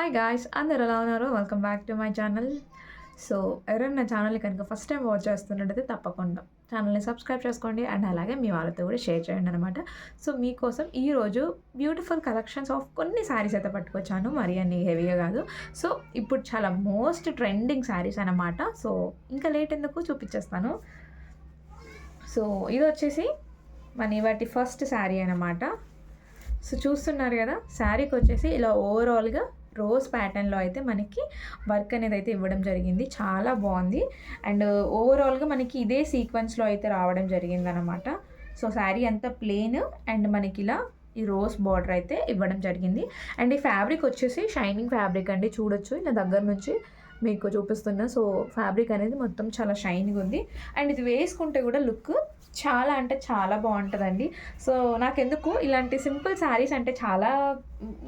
Hi guys, అందరు ఎలా ఉన్నారు? Welcome back to my channel. So ఎవరైనా నా ఛానల్ని కనుక ఫస్ట్ టైం వాచ్ చేస్తున్నట్టయితే తప్పకుండా ఛానల్ని సబ్స్క్రైబ్ చేసుకోండి అండ్ అలాగే మీ వాళ్ళతో కూడా షేర్ చేయండి అనమాట. సో మీకోసం ఈరోజు బ్యూటిఫుల్ కలెక్షన్స్ ఆఫ్ కొన్ని శారీస్ అయితే పట్టుకొచ్చాను, మరీ అన్ని హెవీగా కాదు. సో ఇప్పుడు చాలా మోస్ట్ ట్రెండింగ్ శారీస్ అనమాట. సో ఇంకా లేట్ ఎందుకు చూపించేస్తాను. సో ఇది వచ్చేసి మన వాటి ఫస్ట్ శారీ అనమాట. సో చూస్తున్నారు కదా, శారీకి వచ్చేసి ఇలా ఓవరాల్గా రోజ్ ప్యాటర్న్లో అయితే మనకి వర్క్ అనేది అయితే ఇవ్వడం జరిగింది. చాలా బాగుంది. అండ్ ఓవరాల్గా మనకి ఇదే సీక్వెన్స్లో అయితే రావడం జరిగింది అనమాట. సో శారీ అంతా ప్లెయిన్ అండ్ మనకి ఇలా ఈ రోజ్ బార్డర్ అయితే ఇవ్వడం జరిగింది. అండ్ ఈ ఫ్యాబ్రిక్ వచ్చేసి షైనింగ్ ఫ్యాబ్రిక్ అండి, చూడొచ్చు ఇలా దగ్గర నుంచి మీకు చూపిస్తున్నా. సో ఫ్యాబ్రిక్ అనేది మొత్తం చాలా షైనింగ్ ఉంది. అండ్ ఇది వేసుకుంటే కూడా లుక్ చాలా అంటే చాలా బాగుంటుందండి. సో నాకెందుకు ఇలాంటి సింపుల్ శారీస్ అంటే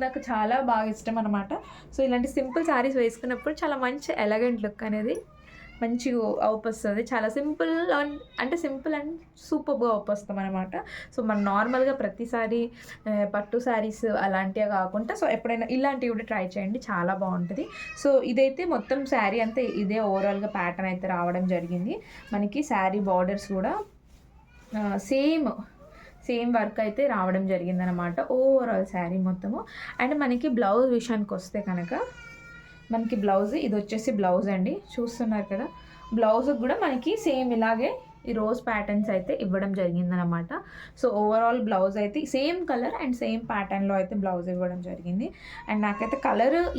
నాకు చాలా బాగా ఇష్టం అనమాట. సో ఇలాంటి సింపుల్ శారీస్ వేసుకున్నప్పుడు చాలా మంచి ఎలగెంట్ లుక్ అనేది మంచిగా అవుపొస్తుంది. చాలా సింపుల్ అండ్ సూపర్గా అవుపొస్తాం అనమాట. సో మనం నార్మల్గా ప్రతిసారి పట్టు శారీస్ అలాంటివి కాకుండా సో ఎప్పుడైనా ఇలాంటివి కూడా ట్రై చేయండి, చాలా బాగుంటుంది. సో ఇదైతే మొత్తం శారీ అంతా ఇదే ఓవరాల్గా ప్యాటర్న్ అయితే రావడం జరిగింది. మనకి శారీ బార్డర్స్ కూడా సేమ్ వర్క్ అయితే రావడం జరిగిందనమాట ఓవరాల్ శారీ మొత్తము. అండ్ మనకి బ్లౌజ్ విషయానికి వస్తే కనుక మనకి బ్లౌజ్ ఇది వచ్చేసి బ్లౌజ్ అండి, చూస్తున్నారు కదా. బ్లౌజ్ కూడా మనకి సేమ్ ఇలాగే ఈ రోజ్ ప్యాటర్న్స్ అయితే ఇవ్వడం జరిగిందనమాట. సో ఓవరాల్ బ్లౌజ్ అయితే సేమ్ కలర్ అండ్ సేమ్ ప్యాటర్న్లో అయితే బ్లౌజ్ ఇవ్వడం జరిగింది. అండ్ నాకైతే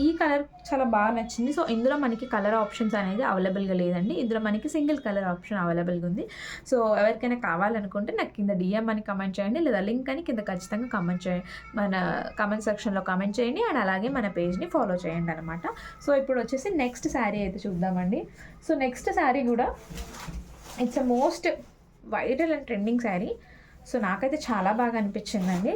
ఈ కలర్ చాలా బాగా నచ్చింది. సో ఇందులో మనకి కలర్ ఆప్షన్స్ అనేది అవైలబుల్గా లేదండి, ఇందులో మనకి సింగిల్ కలర్ ఆప్షన్ అవైలబుల్గా ఉంది. సో ఎవరికైనా కావాలనుకుంటే నాకు కింద డిఎం అని కమెంట్ చేయండి, లేదా లింక్ అని కింద ఖచ్చితంగా మన కమెంట్ సెక్షన్లో కమెంట్ చేయండి. అండ్ అలాగే మన పేజ్ని ఫాలో చేయండి అనమాట. సో ఇప్పుడు వచ్చేసి నెక్స్ట్ శారీ అయితే చూద్దామండి. సో నెక్స్ట్ శారీ కూడా it's a most viral and trending sari. So నాకైతే చాలా బాగా అనిపించిందండి.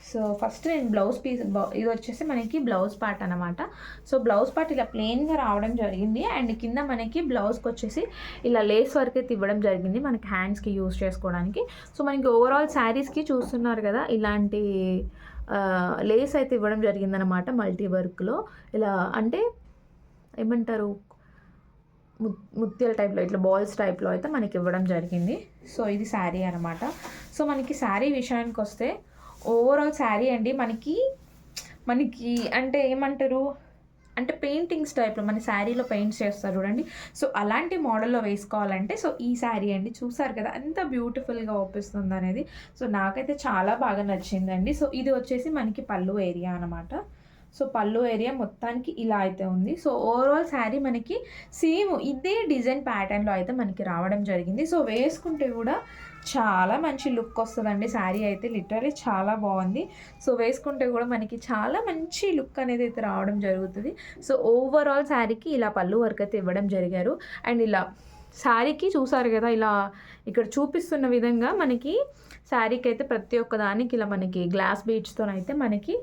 సో ఫస్ట్ నేను బ్లౌజ్ పీస్ ఇది వచ్చేసి మనకి బ్లౌజ్ పార్ట్ అనమాట. సో బ్లౌజ్ పార్ట్ ఇలా ప్లెయిన్గా రావడం జరిగింది. అండ్ కింద మనకి బ్లౌజ్కి వచ్చేసి ఇలా లేస్ వర్క్ అయితే ఇవ్వడం జరిగింది మనకి హ్యాండ్స్కి యూజ్ చేసుకోవడానికి. సో మనకి ఓవరాల్ శారీస్కి చూస్తున్నారు కదా, ఇలాంటి లేస్ అయితే ఇవ్వడం జరిగిందనమాట మల్టీ వర్క్లో. ఇలా అంటే ఏమంటారు, ముత్యాల టైప్లో ఇట్లా బాల్స్ టైప్లో అయితే మనకి ఇవ్వడం జరిగింది. సో ఇది శారీ అనమాట. సో మనకి శారీ విషయానికి వస్తే ఓవరాల్ శారీ అండి మనకి అంటే ఏమంటారు అంటే పెయింటింగ్స్ టైప్లో మన శారీలో పెయింట్స్ చేస్తారు చూడండి. సో అలాంటి మోడల్లో వేసుకోవాలంటే సో ఈ శారీ అండి, చూసారు కదా ఎంత బ్యూటిఫుల్గా అవుపిస్తుంది అనేది. సో నాకైతే చాలా బాగా నచ్చిందండి. సో ఇది వచ్చేసి మనకి పళ్ళు ఏరియా అనమాట. సో పళ్ళు ఏరియా మొత్తానికి ఇలా అయితే ఉంది. సో ఓవరాల్ శారీ మనకి సేమ్ ఇదే డిజైన్ ప్యాటర్న్లో అయితే మనకి రావడం జరిగింది. సో వేసుకుంటే కూడా చాలా మంచి లుక్ వస్తుందండి. శారీ అయితే లిటరలీ చాలా బాగుంది. సో వేసుకుంటే కూడా మనకి చాలా మంచి లుక్ అనేది అయితే రావడం జరుగుతుంది. సో ఓవరాల్ శారీకి ఇలా పళ్ళు వర్క్ అయితే ఇవ్వడం జరిగారు. అండ్ ఇలా శారీకి చూసారు కదా, ఇలా ఇక్కడ చూపిస్తున్న విధంగా మనకి శారీకి అయితే ప్రతి ఒక్క దానికి ఇలా మనకి గ్లాస్ బీడ్స్తో అయితే మనకి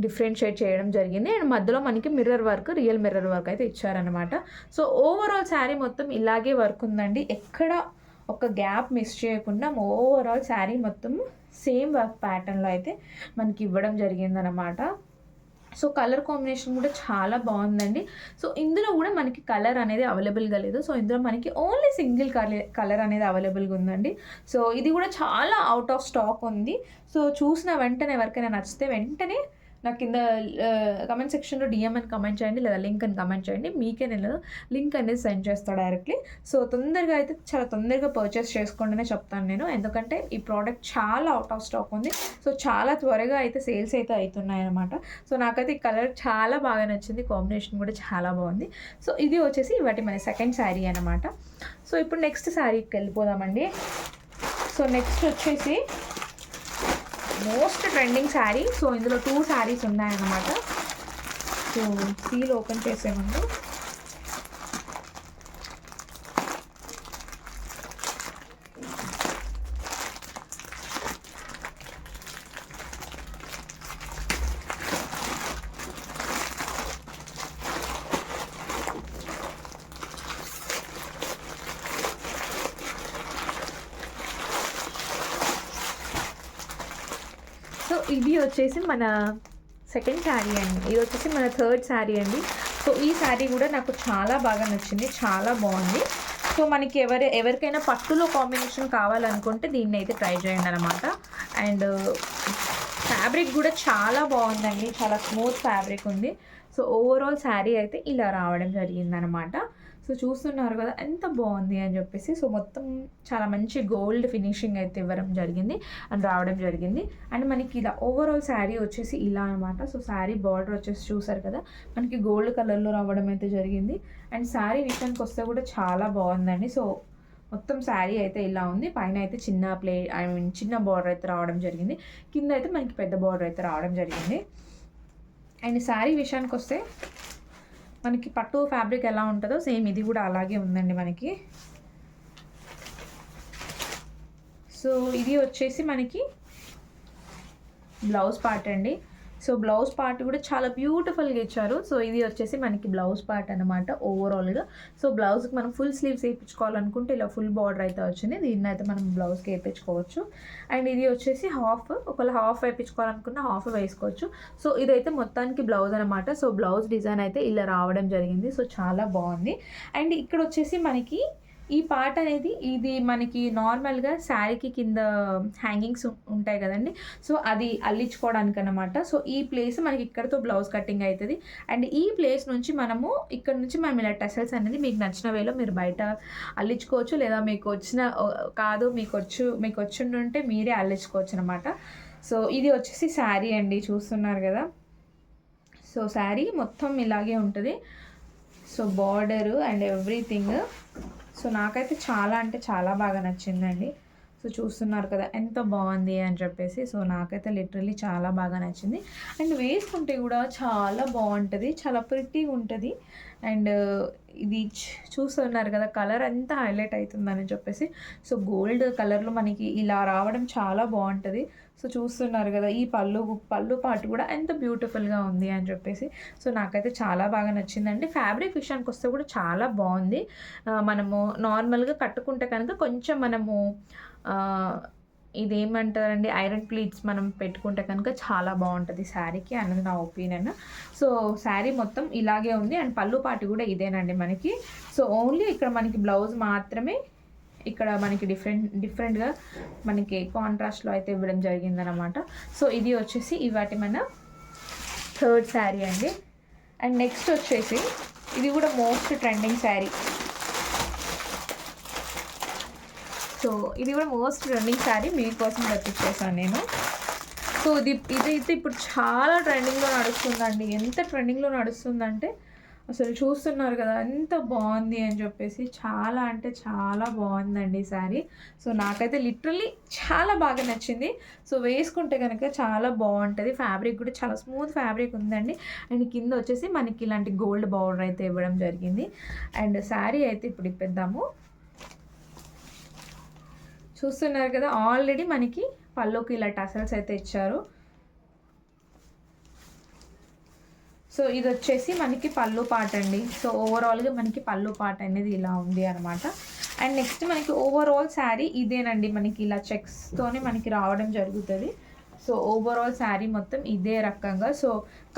డిఫరెన్షియేట్ చేయడం జరిగింది. అండ్ మధ్యలో మనకి రియల్ మిర్రర్ వర్క్ అయితే ఇచ్చారనమాట. సో ఓవరాల్ శారీ మొత్తం ఇలాగే వర్క్ ఉందండి, ఎక్కడ ఒక గ్యాప్ మిస్ చేయకుండా ఓవరాల్ శారీ మొత్తం సేమ్ వర్క్ ప్యాటర్న్లో అయితే మనకి ఇవ్వడం జరిగిందనమాట. సో కలర్ కాంబినేషన్ కూడా చాలా బాగుందండి. సో ఇందులో కూడా మనకి కలర్ అనేది అవైలబుల్గా లేదు. సో ఇందులో మనకి ఓన్లీ సింగిల్ కలర్ అనేది అవైలబుల్గా ఉందండి. సో ఇది కూడా చాలా అవుట్ ఆఫ్ స్టాక్ ఉంది. సో చూసిన వెంటనే ఎవరికైనా నచ్చితే వెంటనే నాకు కింద కమెంట్ సెక్షన్లో డిఎం అని కమెంట్ చేయండి, లేదా లింక్ అని కమెంట్ చేయండి. మీకే నేను లింక్ అనేది సెండ్ చేస్తాను డైరెక్ట్లీ. సో తొందరగా అయితే చాలా తొందరగా పర్చేస్ చేసుకోండి చెప్తాను నేను, ఎందుకంటే ఈ ప్రోడక్ట్ చాలా అవుట్ ఆఫ్ స్టాక్ ఉంది. సో చాలా త్వరగా అయితే సేల్స్ అయితే అవుతున్నాయి అనమాట. సో నాకైతే ఈ కలర్ చాలా బాగా నచ్చింది, కాంబినేషన్ కూడా చాలా బాగుంది. సో ఇది వచ్చేసి వాటి మన సెకండ్ శారీ అనమాట. సో ఇప్పుడు నెక్స్ట్ శారీకి వెళ్ళిపోదామండి. సో నెక్స్ట్ వచ్చేసి మోస్ట్ ట్రెండింగ్ శారీ. సో ఇందులో 2 శారీస్ ఉన్నాయన్నమాట. సో సీల్ ఓపెన్ చేసే ముందు సో ఇది వచ్చేసి మన సెకండ్ శారీ అండి, ఇది వచ్చేసి మన థర్డ్ శారీ అండి. సో ఈ శారీ కూడా నాకు చాలా బాగా నచ్చింది, చాలా బాగుంది. సో మనకి ఎవరికైనా పట్టులో కాంబినేషన్ కావాలనుకుంటే దీన్ని అయితే ట్రై చేయండి అనమాట. అండ్ ఫ్యాబ్రిక్ కూడా చాలా బాగుందండి, చాలా స్మూత్ ఫ్యాబ్రిక్ ఉంది. సో ఓవరాల్ శారీ అయితే ఇలా రావడం జరిగిందనమాట. సో చూస్తున్నారు కదా ఎంత బాగుంది అని చెప్పేసి. సో మొత్తం చాలా మంచి గోల్డ్ ఫినిషింగ్ అయితే ఇవ్వడం జరిగింది అండ్ రావడం జరిగింది. అండ్ మనకి ఇలా ఓవరాల్ శారీ వచ్చేసి ఇలా అనమాట. సో శారీ బార్డర్ వచ్చేసి చూసారు కదా మనకి గోల్డ్ కలర్లో రావడం అయితే జరిగింది. అండ్ శారీ విషయానికి వస్తే కూడా చాలా బాగుందండి. సో మొత్తం శారీ అయితే ఇలా ఉంది. పైన అయితే చిన్న బార్డర్ అయితే రావడం జరిగింది, కింద అయితే మనకి పెద్ద బార్డర్ అయితే రావడం జరిగింది. అండ్ శారీ విషయానికి వస్తే మనకి పట్టు ఫ్యాబ్రిక్ ఎలా ఉంటుందో సేమ్ ఇది కూడా అలాగే ఉందండి మనకి. సో ఇది వచ్చేసి మనకి బ్లౌజ్ పార్ట్ అండి. సో బ్లౌజ్ పార్ట్ కూడా చాలా బ్యూటిఫుల్గా ఇచ్చారు. సో ఇది వచ్చేసి మనకి బ్లౌజ్ పార్ట్ అనమాట ఓవరాల్గా. సో బ్లౌజ్కి మనం ఫుల్ స్లీవ్స్ వేయించుకోవాలనుకుంటే ఇలా ఫుల్ బార్డర్ అయితే వచ్చింది, దీన్ని అయితే మనం బ్లౌజ్కి వేయించుకోవచ్చు. అండ్ ఇది వచ్చేసి ఒకవేళ హాఫ్ వేయించుకోవాలనుకున్న హాఫ్ వేసుకోవచ్చు. సో ఇదైతే మొత్తానికి బ్లౌజ్ అనమాట. సో బ్లౌజ్ డిజైన్ అయితే ఇలా రావడం జరిగింది. సో చాలా బాగుంది. అండ్ ఇక్కడ వచ్చేసి మనకి ఈ పార్ట్ అనేది ఇది మనకి నార్మల్గా శారీకి కింద హ్యాంగింగ్స్ ఉంటాయి కదండి, సో అది అల్లించుకోవడానికి అనమాట. సో ఈ ప్లేస్ మనకి ఇక్కడతో బ్లౌజ్ కటింగ్ అవుతుంది. అండ్ ఈ ప్లేస్ నుంచి మనం ఇలా టెసల్స్ అనేది మీకు నచ్చిన వేలో మీరు బయట అల్లించుకోవచ్చు, లేదా మీకు వచ్చి మీరే అల్లించుకోవచ్చు అనమాట. సో ఇది వచ్చేసి శారీ అండి, చూస్తున్నారు కదా. సో శారీ మొత్తం ఇలాగే ఉంటుంది. So border and everything. So నాకైతే చాలా అంటే చాలా బాగా నచ్చిందండి. సో చూస్తున్నారు కదా ఎంత బాగుంది అని చెప్పేసి. సో నాకైతే లిటరల్లీ చాలా బాగా నచ్చింది. అండ్ వేసుకుంటే కూడా చాలా బాగుంటుంది, చాలా ప్రిట్టీగా ఉంటుంది. అండ్ ఇది చూస్తున్నారు కదా కలర్ ఎంత హైలైట్ అవుతుందని చెప్పేసి. సో గోల్డ్ కలర్లో మనకి ఇలా రావడం చాలా బాగుంటుంది. సో చూస్తున్నారు కదా ఈ పళ్ళు పాటు కూడా ఎంత బ్యూటిఫుల్గా ఉంది అని చెప్పేసి. సో నాకైతే చాలా బాగా నచ్చిందండి. ఫ్యాబ్రిక్ విషయానికి వస్తే కూడా చాలా బాగుంది. మనము నార్మల్గా కట్టుకుంటే కనుక కొంచెం మనము ఇదేమంటారండి ఐరన్ ప్లీట్స్ మనం పెట్టుకుంటే కనుక చాలా బాగుంటుంది శారీకి అన్నది నా ఒపీనియన్. సో శారీ మొత్తం ఇలాగే ఉంది. అండ్ పళ్ళు పాటు కూడా ఇదేనండి మనకి. సో ఓన్లీ ఇక్కడ మనకి బ్లౌజ్ మాత్రమే ఇక్కడ మనకి డిఫరెంట్గా మనకి కాంట్రాస్ట్లో అయితే ఇవ్వడం జరిగిందనమాట. సో ఇది వచ్చేసి ఇవాటి మన థర్డ్ శారీ అండి. అండ్ నెక్స్ట్ వచ్చేసి ఇది కూడా మోస్ట్ ట్రెండింగ్ శారీ. సో ఇది కూడా మోస్ట్ ట్రెండింగ్ శారీ మీకోసం తెప్పించేసాను నేను. సో ఇదైతే ఇప్పుడు చాలా ట్రెండింగ్లో నడుస్తుందండి. ఎంత ట్రెండింగ్లో నడుస్తుందంటే అసలు చూస్తున్నారు కదా ఎంత బాగుంది అని చెప్పేసి. చాలా అంటే చాలా బాగుందండి శారీ. సో నాకైతే లిటరల్లీ చాలా బాగా నచ్చింది. సో వేసుకుంటే కనుక చాలా బాగుంటుంది. ఫ్యాబ్రిక్ కూడా చాలా స్మూత్ ఫ్యాబ్రిక్ ఉందండి. అండ్ కింద వచ్చేసి మనకి ఇలాంటి గోల్డ్ బార్డర్ అయితే ఇవ్వడం జరిగింది. అండ్ శారీ అయితే ఇప్పుడు ఇప్పేద్దాము. చూస్తున్నారు కదా ఆల్రెడీ మనకి పళ్ళుకి ఇలా టసల్స్ అయితే ఇచ్చారు. సో ఇది వచ్చేసి మనకి పళ్ళు పార్ట్ అండి. సో ఓవరాల్గా మనకి పళ్ళు పార్ట్ అనేది ఇలా ఉంది అనమాట. అండ్ నెక్స్ట్ మనకి ఓవరాల్ శారీ ఇదేనండి, మనకి ఇలా చెక్స్తోనే మనకి రావడం జరుగుతుంది. సో ఓవరాల్ శారీ మొత్తం ఇదే రకంగా. సో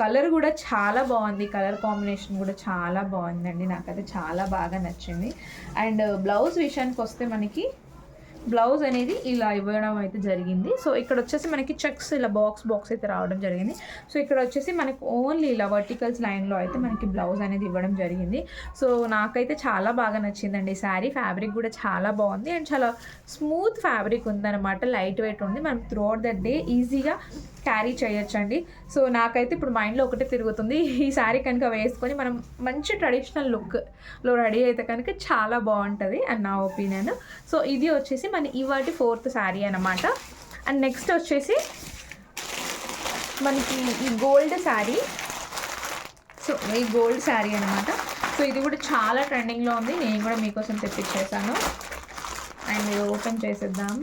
కలర్ కూడా చాలా బాగుంది, కలర్ కాంబినేషన్ కూడా చాలా బాగుందండి, నాకైతే చాలా బాగా నచ్చింది. అండ్ బ్లౌజ్ విషయానికి వస్తే మనకి బ్లౌజ్ అనేది ఇలా ఇవ్వడం అయితే జరిగింది. సో ఇక్కడ వచ్చేసి మనకి చెక్స్ ఇలా బాక్స్ అయితే రావడం జరిగింది. సో ఇక్కడ వచ్చేసి మనకి ఓన్లీ ఇలా వర్టికల్స్ లైన్లో అయితే మనకి బ్లౌజ్ అనేది ఇవ్వడం జరిగింది. సో నాకైతే చాలా బాగా నచ్చిందండి శారీ. ఫ్యాబ్రిక్ కూడా చాలా బాగుంది అండ్ చాలా స్మూత్ ఫ్యాబ్రిక్ ఉందన్నమాట, లైట్ వెయిట్ ఉంది. మనం త్రూ అవుట్ ద డే ఈజీగా క్యారీ చేయొచ్చండి. సో నాకైతే ఇప్పుడు మైండ్లో ఒకటే తిరుగుతుంది, ఈ శారీ కనుక వేసుకొని మనం మంచి ట్రెడిషనల్ లుక్లో రెడీ అయితే కనుక చాలా బాగుంటుంది అని నా ఒపీనియన్. సో ఇది వచ్చేసి మన ఇవాటి ఫోర్త్ శారీ అనమాట. అండ్ నెక్స్ట్ వచ్చేసి మనకి ఈ గోల్డ్ శారీ. సో ఈ గోల్డ్ శారీ అనమాట. సో ఇది కూడా చాలా ట్రెండింగ్లో ఉంది, నేను కూడా మీకోసం తెప్పించేసాను. అండ్ ఇది ఓపెన్ చేసేద్దాం.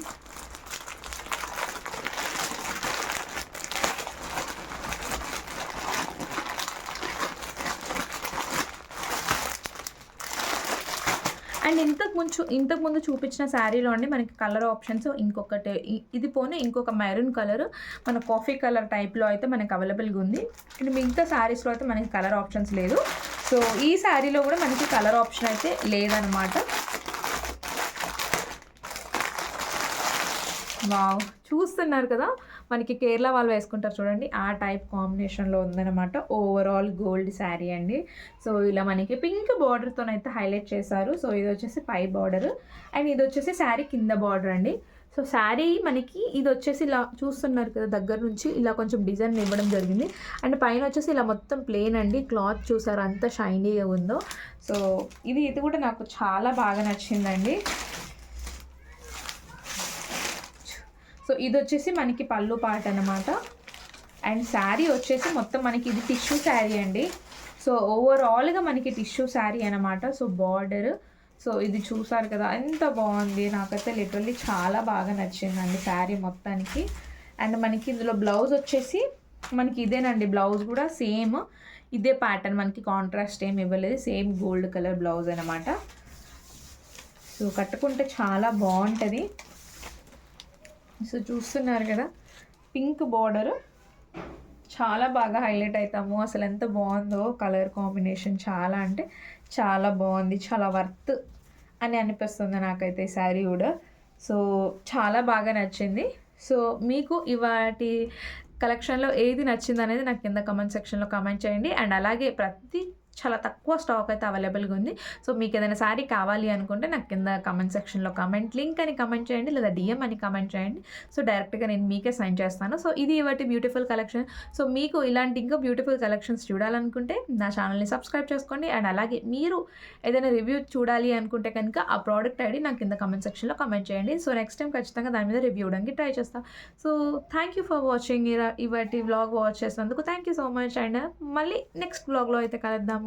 అండ్ ఇంతకుముందు చూపించిన శారీలో అండి మనకి కలర్ ఆప్షన్స్ ఇంకొకటి ఇది పోనీ ఇంకొక మెరూన్ కలర్ మన కాఫీ కలర్ టైప్లో అయితే మనకి అవైలబుల్గా ఉంది. అండ్ మిగతా శారీస్లో అయితే మనకి కలర్ ఆప్షన్స్ లేదు. సో ఈ శారీలో కూడా మనకి కలర్ ఆప్షన్ అయితే లేదనమాట. వావ్, చూస్తున్నారు కదా, మనకి కేరళ వాళ్ళు వేసుకుంటారు చూడండి, ఆ టైప్ కాంబినేషన్లో ఉందన్నమాట. ఓవరాల్ గోల్డ్ శారీ అండి. సో ఇలా మనకి పింక్ బార్డర్తోనైతే హైలైట్ చేశారు. సో ఇది వచ్చేసి పై బార్డర్ అండ్ ఇది వచ్చేసి శారీ కింద బార్డర్ అండి. సో శారీ మనకి ఇది వచ్చేసి ఇలా చూస్తున్నారు కదా, దగ్గర నుంచి ఇలా కొంచెం డిజైన్ ఇవ్వడం జరిగింది. అండ్ పైన వచ్చేసి ఇలా మొత్తం ప్లెయిన్ అండి. క్లాత్ చూసారు అంత షైనీగా ఉందో. సో ఇది కూడా నాకు చాలా బాగా నచ్చిందండి. సో ఇది వచ్చేసి మనకి పళ్ళు పార్ట్ అనమాట. అండ్ శారీ వచ్చేసి మొత్తం మనకి ఇది టిష్యూ శారీ అండి. సో ఓవరాల్గా మనకి టిష్యూ శారీ అనమాట. సో బార్డర్, సో ఇది చూసారు కదా ఎంత బాగుంది. నాకైతే లిటరల్లీ చాలా బాగా నచ్చిందండి శారీ మొత్తానికి. అండ్ మనకి ఇందులో బ్లౌజ్ వచ్చేసి మనకి ఇదేనండి. బ్లౌజ్ కూడా సేమ్ ఇదే ప్యాటర్న్, మనకి కాంట్రాస్ట్ ఏమి ఇవ్వలేదు. సేమ్ గోల్డ్ కలర్ బ్లౌజ్ అనమాట. సో కట్టుకుంటే చాలా బాగుంటుంది. సో చూస్తున్నారు కదా, పింక్ బార్డర్ చాలా బాగా హైలైట్ అవుతాము. అసలు ఎంత బాగుందో కలర్ కాంబినేషన్, చాలా అంటే చాలా బాగుంది. చాలా వర్త్ అని అనిపిస్తుంది నాకైతే ఈ శారీ కూడా. సో చాలా బాగా నచ్చింది. సో మీకు ఇవాటి కలెక్షన్లో ఏది నచ్చింది అనేది నాకు కింద కమెంట్ సెక్షన్లో కమెంట్ చేయండి. అండ్ అలాగే చాలా తక్కువ స్టాక్ అయితే అవైలబుల్గా ఉంది. సో మీకు ఏదైనా శారీ కావాలి అనుకుంటే నాకు కింద కమెంట్ సెక్షన్లో లింక్ అని కమెంట్ చేయండి, లేదా డిఎం అని కమెంట్ చేయండి. సో డైరెక్ట్గా నేను మీకే సెండ్ చేస్తాను. సో ఇది ఇవాటి బ్యూటిఫుల్ కలెక్షన్. సో మీకు ఇలాంటి ఇంకా బ్యూటిఫుల్ కలెక్షన్స్ చూడాలనుకుంటే నా ఛానల్ని సబ్స్క్రైబ్ చేసుకోండి. అండ్ అలాగే మీరు ఏదైనా రివ్యూ చూడాలి అనుకుంటే కనుక ఆ ప్రోడక్ట్ ఐడి నాకు కింద కమెంట్ సెక్షన్లో కమెంట్ చేయండి. సో నెక్స్ట్ టైం ఖచ్చితంగా దాని మీద రివ్యూ ఇవ్వడానికి ట్రై చేస్తాను. So thank you for watching. ఇవాటి వ్లాగ్ వాచ్ చేసినందుకు thank you so much. And మళ్ళీ నెక్స్ట్ వ్లాగ్లో అయితే కలుద్దాము.